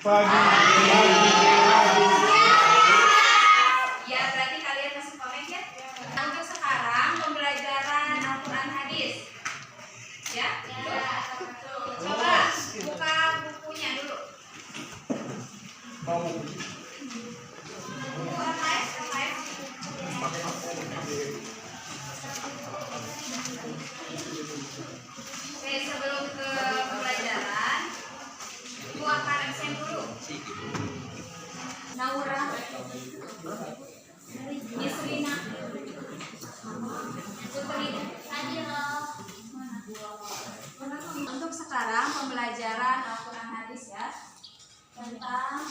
Ya, berarti kalian masih komen ya. Untuk sekarang pembelajaran Al-Quran hadis. Ya. Coba buka bukunya dulu. Buku LKS. Oke, sebelum ke pembelajaran, Ibu akan absen dulu. Naura, Yesrina, Putri, untuk sekarang pembelajaran Al-Quran hadis ya, tentang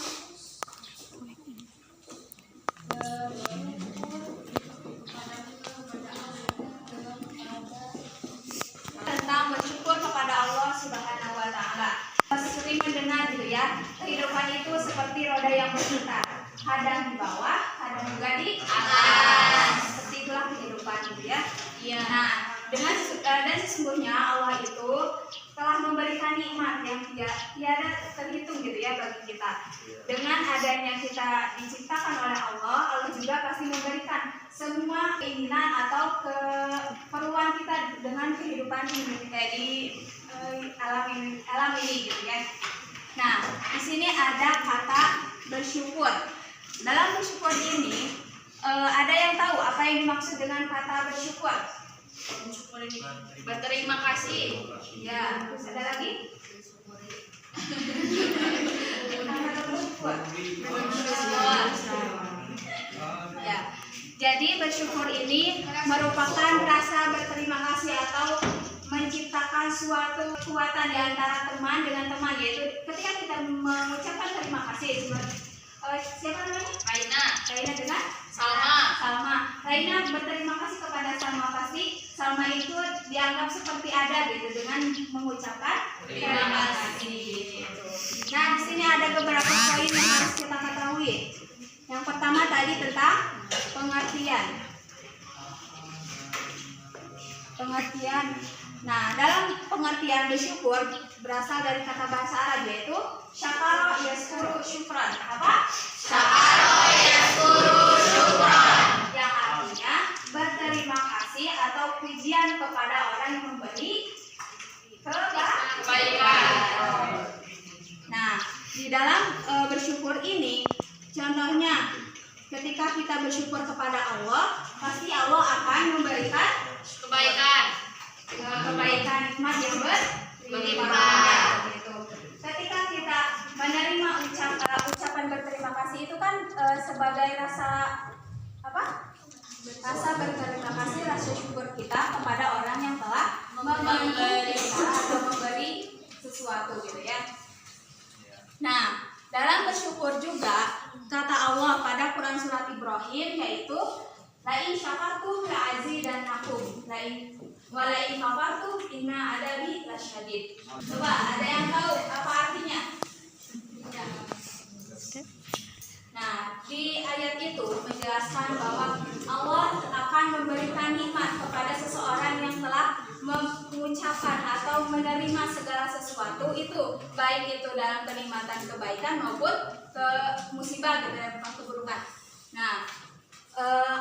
bersyukur kepada Allah Subhanahu wa Ta'ala. Sering mendengar gitu ya, kehidupan itu seperti roda yang berputar, kadang di bawah, kadang juga di atas. Seperti itulah kehidupan gitu ya. Nah, dan sesungguhnya Allah itu telah memberikan nikmat yang tiada terhitung gitu ya bagi kita. Dengan adanya kita diciptakan oleh Allah, Allah juga pasti memberikan semua keinginan atau keperluan kita dengan kehidupan ini di alam ini gitu ya. Nah, di sini ada kata bersyukur. Dalam bersyukur ini ada yang tahu apa yang dimaksud dengan kata bersyukur? Bersyukur ini berterima kasih. Ya, terus ada lagi? Ya. Jadi bersyukur ini merupakan rasa berterima kasih atau menciptakan suatu kekuatan di antara teman dengan teman, yaitu ketika kita mengucapkan terima kasih. Siapa namanya? Raina dengan Salma. Raina berterima kasih kepada Salma, pasti Salma itu dianggap seperti ada gitu dengan mengucapkan terima kasih. Nah, di sini ada beberapa poin yang harus kita ketahui. Yang pertama tadi tentang pengertian. Nah, dalam pengertian bersyukur berasal dari kata bahasa Arab, yaitu syakara yaskuru syukran. Apa? Syakara yaskuru syukran, yang artinya berterima kasih atau pujian kepada orang yang memberi kebaikan. Nah, di dalam bersyukur ini, contohnya ketika kita bersyukur kepada Allah, pasti Allah akan memberikan kebaikan nikmat yang berlimpah gitu. Ketika kita menerima ucapan berterima kasih itu kan sebagai rasa apa? Rasa berterima kasih, rasa syukur kita kepada orang yang telah membantu kita atau memberi sesuatu gitu ya. Nah, dalam bersyukur juga kata Allah pada Quran surat Ibrahim, yaitu lain syakartum la'azidannakum, walain kafartum inna adabi lasyadid. Coba ada yang tahu apa artinya? Nah, di ayat itu menjelaskan bahwa Allah akan memberikan nikmat kepada seseorang yang telah mengucapkan atau menerima segala sesuatu itu, baik itu dalam kenikmatan kebaikan maupun ke musibah gitu ya, keburukan. Nah,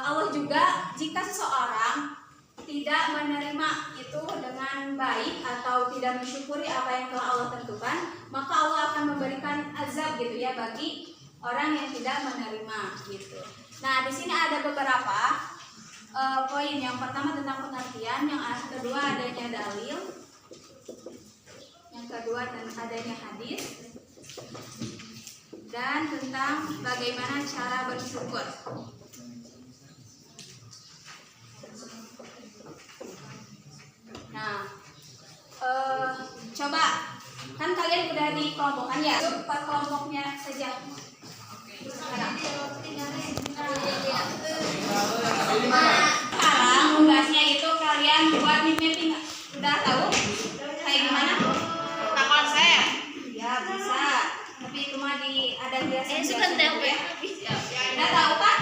Allah juga jika seseorang tidak menerima itu dengan baik atau tidak mensyukuri apa yang telah Allah tentukan, maka Allah akan memberikan azab gitu ya bagi orang yang tidak menerima gitu. Nah, di sini ada beberapa poin. Yang pertama tentang pengertian, yang kedua adanya dalil, yang kedua adanya hadis, dan tentang bagaimana cara bersyukur. Nah, coba kan kalian udah dikelompokkan ya, per kelompoknya saja. Sekarang tugasnya itu kalian buat mimpi, udah tahu kayak gimana? Tak konsep? Ya bisa, tapi itu mah ada biasa. Suka tahu ya? Udah tahu kan?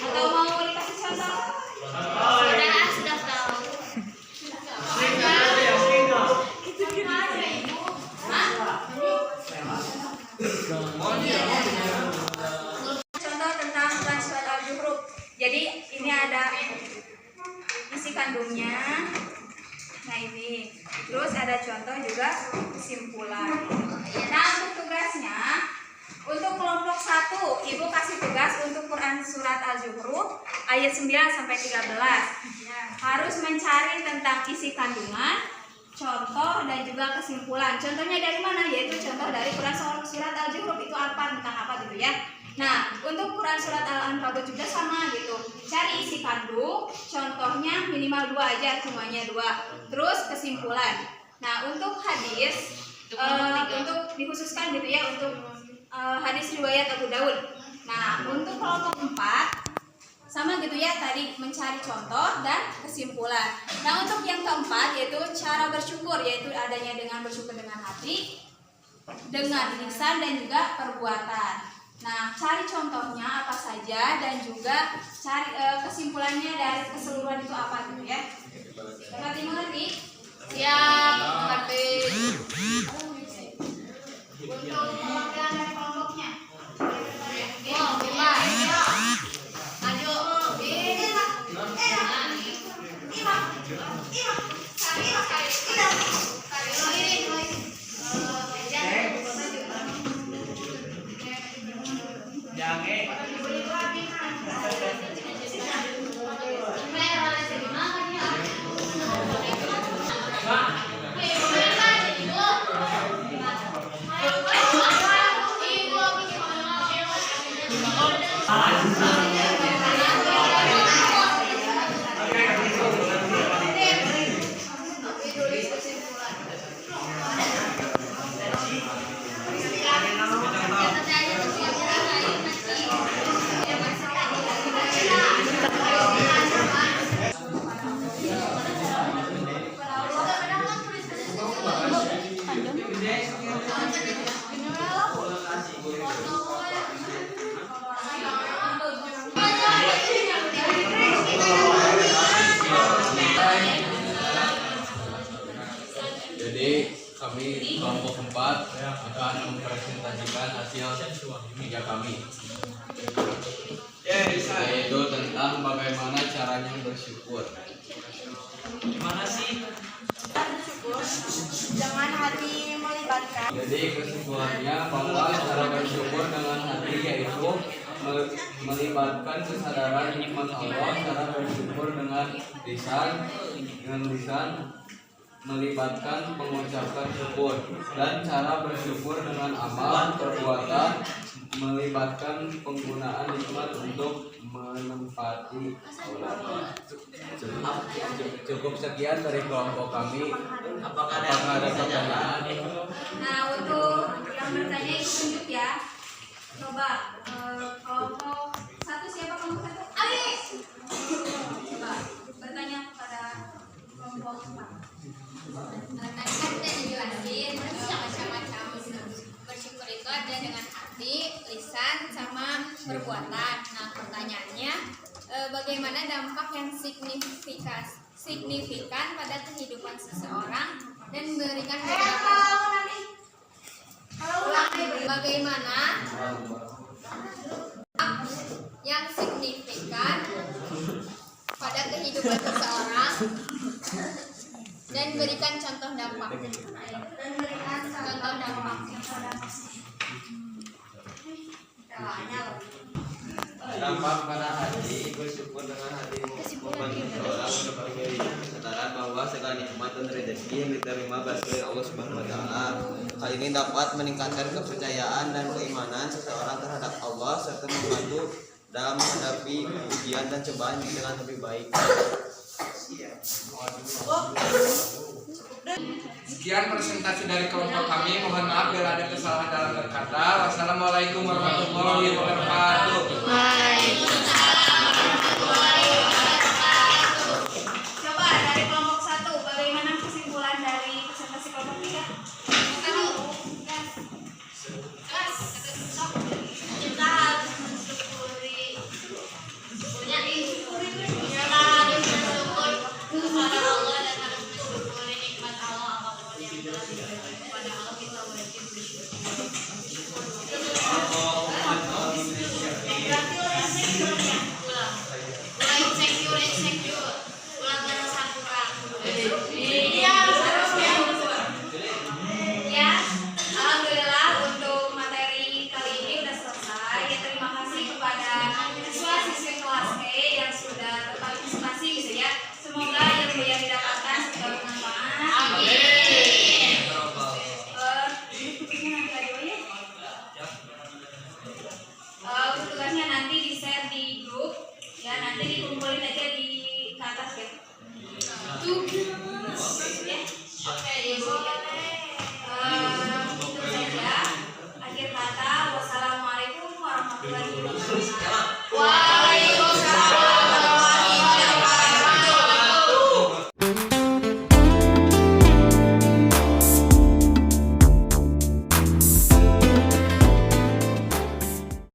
Atau mau dikasih contoh? Sudah tahu. Itu gimana ibu? Hah? Contoh tentang surat al-Zukhruf. Jadi ini ada isi kandungnya. Nah ini. Terus ada contoh juga kesimpulan. Nah untuk tugasnya, untuk kelompok 1, Ibu kasih tugas untuk Quran surat al-Zukhruf ayat 9 sampai 13. Harus mencari tentang isi kandungan, contoh dan juga kesimpulan. Contohnya dari mana? Yaitu contoh dari Quran surat al-Zukhruf itu apa, tentang apa gitu ya. Nah, untuk Quran surat Al-Ankabut juga sama gitu. Cari isi kandung, contohnya minimal 2 aja, semuanya 2. Terus kesimpulan. Nah, untuk hadis untuk dikhususkan gitu ya, untuk hadis riwayat Abu Daud. Nah, untuk kelompok 4 sama gitu ya, tadi mencari contoh dan kesimpulan. Nah, untuk yang keempat yaitu cara bersyukur, yaitu adanya dengan bersyukur dengan hati, dengan lisan dan juga perbuatan. Nah, cari contohnya apa saja dan juga cari kesimpulannya dari keseluruhan itu apa gitu ya. Mengerti? Siap, mengerti. Untuk perwakilan dari kelompoknya. Jadi kami kelompok 4 akan mempresentasikan hasil kerja kami, yaitu tentang bagaimana caranya bersyukur. Gimana sih? Bersyukur, jangan hati melibatkan. Jadi kesimpulannya bahwa cara bersyukur dengan hati yaitu melibatkan kesadaran nikmat Allah. Cara bersyukur dengan lisan melibatkan pengucapan syukur, dan cara bersyukur dengan amal perbuatan melibatkan penggunaan nikmat untuk menempati Allah. Cukup sekian dari kelompok kami. Apakah ada pertanyaan? Nah, untuk yang bertanya itu tunjuk ya. Coba kelompok 1, siapa kelompok 1? Ali. Coba bertanya kepada kelompok 4. Tadi kan kita dijelasin macam-macam bersyukur itu ada dengan hati, lisan, sama perbuatan. Nah pertanyaannya, bagaimana dampak yang signifikan pada kehidupan seseorang dan memberikan bagaimana yang signifikan pada kehidupan seseorang dan berikan contoh dampak. Dampak pada hati, bersyukur dengan hati membantu seorang mendapatkan kesadaran bahwa segala nikmat dan rezeki yang diterima berasal dari Allah Subhanahu wa Ta'ala. Hal ini dapat meningkatkan kepercayaan dan keimanan seseorang terhadap Allah serta membantu dalam menghadapi ujian dan cobaan dengan lebih baik. Sekian presentasi dari kelompok kami. Mohon maaf bila ada kesalahan dalam berkata. Wassalamualaikum warahmatullahi wabarakatuh. Coba dari kelompok 1, bagaimana kesimpulan dari presentasi kelompok 3? Kita harus mensyukuri, bersyukur kepada Allah dan harus mensyukuri nikmat Allah apapun yang telah diberikan kepada Allah, kita wajib bersyukur. itu